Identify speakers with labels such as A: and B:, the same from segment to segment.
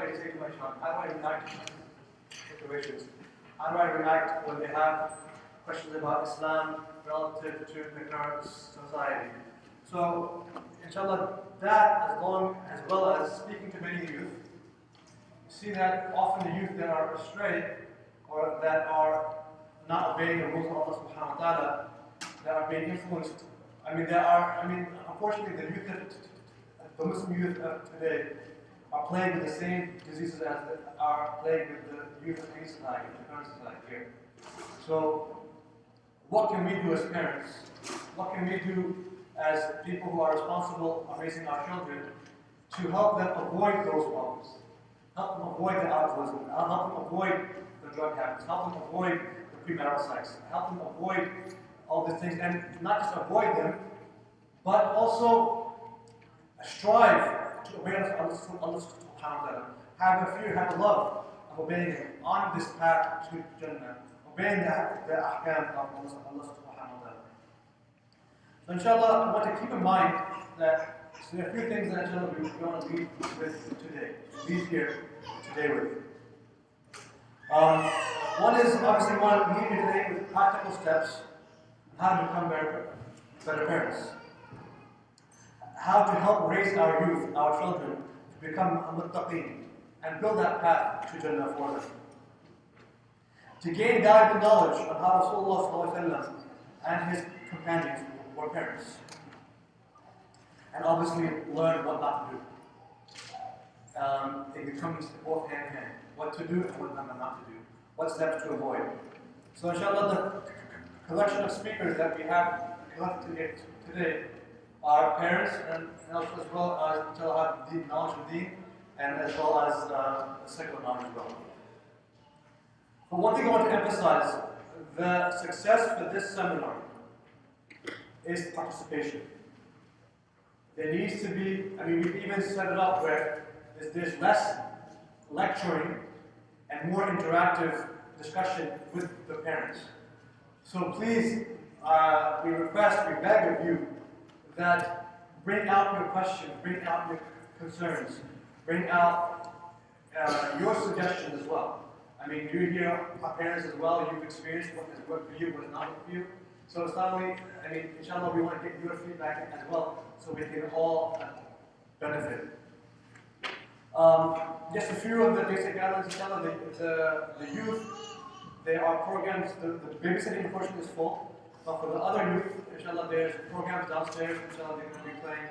A: what I say to my child? How do I react to situations? How do I react when they have questions about Islam relative to the current society? So, inshallah, that as well as speaking to many youth, you see that often the youth that are astray or that are not obeying the rules of Allah subhanahu wa ta'ala, that are being influenced. Unfortunately, the Muslim youth of today are plagued with the same diseases as are plagued with the youth of ICLI, the current society here. So, what can we do as parents? What can we do as people who are responsible for raising our children to help them avoid those problems? Help them avoid the alcoholism, help them avoid the drug habits, help them avoid the premarital sex, help them avoid all these things, and not just avoid them, but also strive to obey Allah subhanahu wa ta'ala. Have a fear, have a love of obeying Him on this path to Jannah, obeying the ahkam of Allah subhanahu wa ta'ala. So inshallah, I want to keep in mind that there are a few things that inshallah we want to leave with today, leave here today with. One is obviously we want to leave you today with practical steps on how to become better parents. How to help raise our youth, our children, to become muttaqeen and build that path to Jannah for them. To gain valuable knowledge of how Rasulullah and his companions were parents. And obviously learn what not to do. It becomes both hand in hand. What to do and what not to do. What steps to avoid. So inshallah, the collection of speakers that we have collected here today are parents and as well as have deep knowledge of deen and as well as secular knowledge as well. But one thing I want to emphasize, the success for this seminar is participation. There needs to be, we've even set it up where there's less lecturing and more interactive discussion with the parents. So please, we request, we beg of you that bring out your questions, bring out your concerns, bring out your suggestions as well. You're here, our parents as well, you've experienced what has worked for you, what has not worked for you. So it's not only, inshallah, we want to get your feedback as well, so we can all benefit. Just a few of the basic guidelines, inshallah, the youth, there are programs, the babysitting portion is full, but for the other youth, inshallah, there's programs downstairs, inshallah, they're going to be playing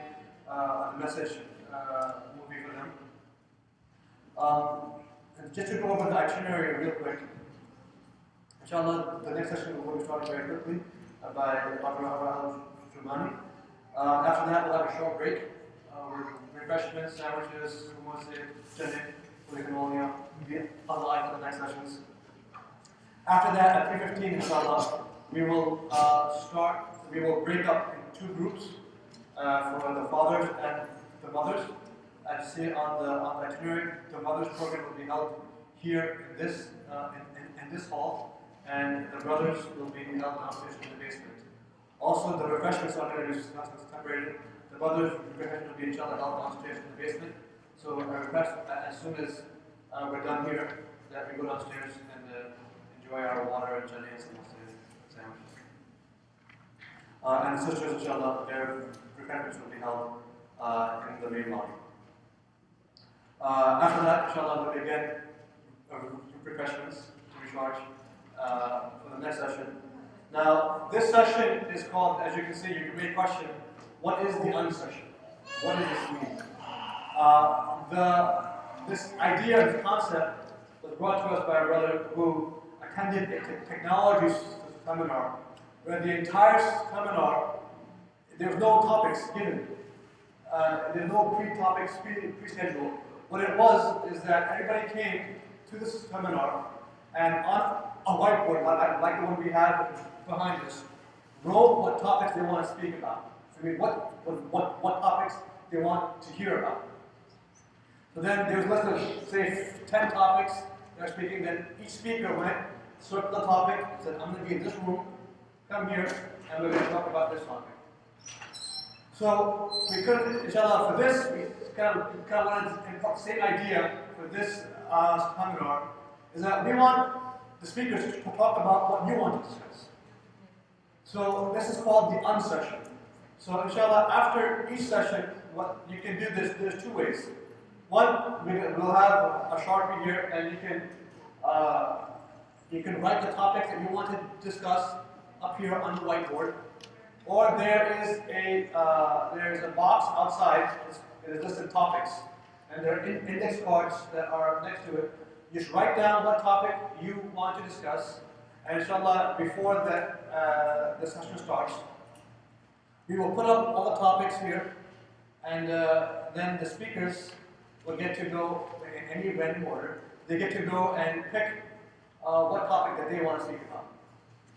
A: a message movie for them. And just to go over the itinerary real quick, inshallah, the next session will be starting very quickly by Dr. Rahil Jummani. After that, we'll have a short break with refreshments, sandwiches, Jannah, we can all be alive for the next sessions. After that, at 3:15, inshallah, we will break up in two groups for the fathers and the mothers. As you see on the itinerary, the mothers program will be held here in this hall, and the brothers will be held downstairs in the basement. Also, the refreshments are going to be separated. The brothers' refreshments will be inshallah held downstairs in the basement. So I request as soon as we're done here that we go downstairs and enjoy our water and Jannah and sandwiches. And the sisters, inshallah, their refreshments will be held in the main lobby. After that, inshallah, we'll again refreshments to recharge for the next session. Now, this session is called, as you can see, you may question, what is the unsession? What does this mean? This idea, this concept, was brought to us by a brother who attended a technology seminar, where the entire seminar, there was no topics given. There's no pre-topics, pre-schedule. What it was is that everybody came to this seminar and on a whiteboard, like the one we have behind us, wrote what topics they want to speak about. What topics they want to hear about. So then there was less than, say, 10 topics they were speaking. Then each speaker went, circled the topic, said, I'm going to be in this room, come here, and we're going to talk about this topic. So we could, inshallah, for this, we kind of wanted the same idea for this seminar, is that we want the speakers to talk about what you want to discuss. So this is called the unsession. So inshallah, after each session, what you can do this, there's two ways. One, we'll have a Sharpie here, and you can write the topics that you want to discuss up here on the whiteboard. Or there's a box outside, it is listed topics, and there are index cards that are next to it. You should write down what topic you want to discuss, and inshallah, before the session starts, we will put up all the topics here, and then the speakers will get to go in any random order. They get to go and pick what topic that they want to speak about.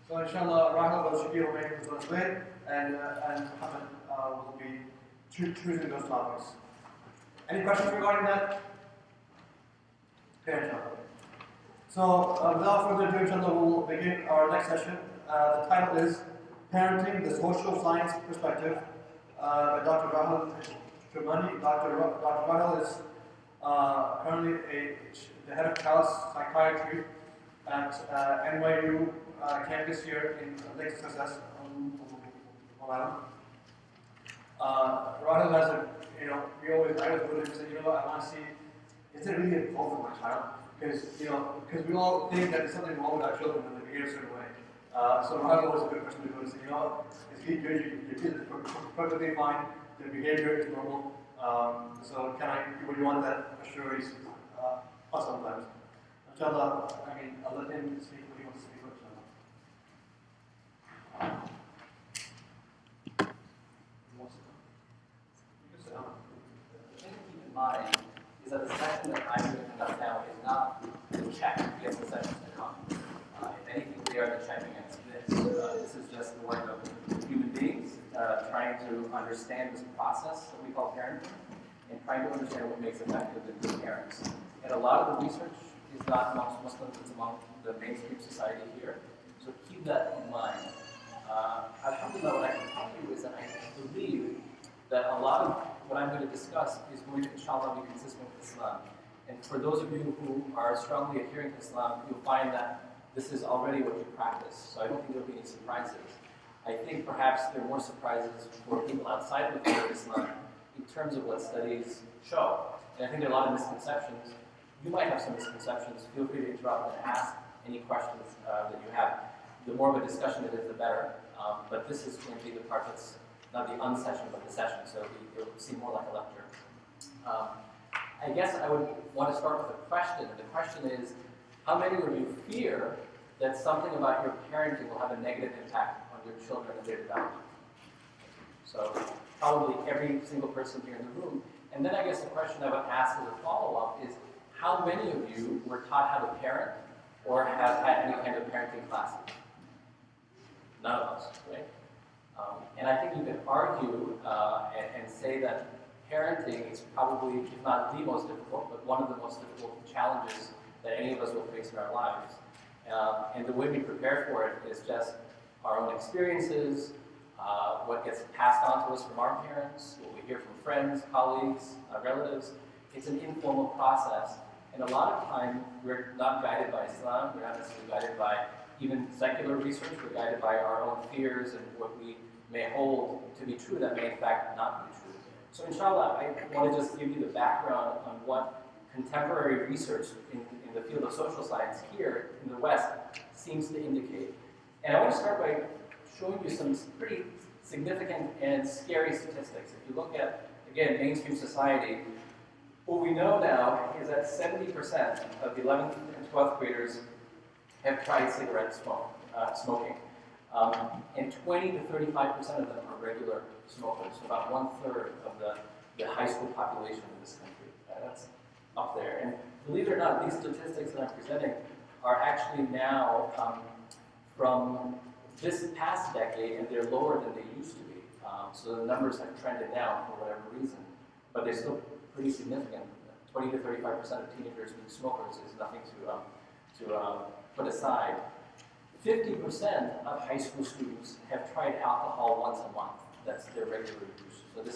A: So inshallah, Rahil will make his way, and Muhammad will be choosing those topics. Any questions regarding that? Okay, inshallah. So without further ado, inshallah, we'll begin our next session. The title is Parenting, the Social Science Perspective by Dr. Rahil Jummani. Dr. Rahil is currently the head of child psychiatry at NYU campus here in Lake Success. Rahil has I always go to him and say, I want to see, is it really involved with my child? Because we all think that there's something wrong with our children when they behave a certain way. So Rahil was a good person to go to say, your kid is perfectly fine, their behavior is normal. So would you want that assurance sometimes? Inshallah, I'll let him speak what he wants to speak with, inshallah.
B: The thing to keep in mind is that the session that I'm going to conduct now is not the check against the sessions to come. If anything, we are the check against this. This is just the work of human beings trying to understand this process that we call parenting and trying to understand what makes effective and good parents. And a lot of the research is not amongst Muslims, it's among the mainstream society here. So keep that in mind. Alhamdulillah, what I can tell you is that I believe that a lot of what I'm going to discuss is going to, inshallah, be consistent with Islam. And for those of you who are strongly adhering to Islam, you'll find that this is already what you practice. So I don't think there'll be any surprises. I think perhaps there are more surprises for people outside the field of Islam in terms of what studies show. And I think there are a lot of misconceptions. You might have some misconceptions. Feel free to interrupt and ask any questions that you have. The more of a discussion it is, the better. But this is going to be the part that's not the unsession, but the session, so it'll seem more like a lecture. I guess I would want to start with a question. The question is, how many of you fear that something about your parenting will have a negative impact on your children and their development? So probably every single person here in the room. And then I guess the question I would ask as a follow-up is, how many of you were taught how to parent or have had any kind of parenting classes? None of us, right? And I think you can argue and say that parenting is probably, if not the most difficult, but one of the most difficult challenges that any of us will face in our lives. And the way we prepare for it is just our own experiences, what gets passed on to us from our parents, what we hear from friends, colleagues, relatives. It's an informal process. And a lot of time, we're not guided by Islam, we're not necessarily guided by even secular research, we're guided by our own fears and what we may hold to be true that may in fact not be true. So inshallah, I want to just give you the background on what contemporary research in the field of social science here in the West seems to indicate. And I want to start by showing you some pretty significant and scary statistics. If you look at, again, mainstream society, what we know now is that 70% of the 11th and 12th graders have tried cigarette smoking. And 20 to 35% of them are regular smokers, so about 1/3 of the high school population in this country. That's up there. And believe it or not, these statistics that I'm presenting are actually now from this past decade, and they're lower than they used to be. So the numbers have trended down for whatever reason, but they're still pretty significant. 20 to 35% of teenagers being smokers is nothing to put aside. 50% of high school students have tried alcohol once a month. that's their regular use. So this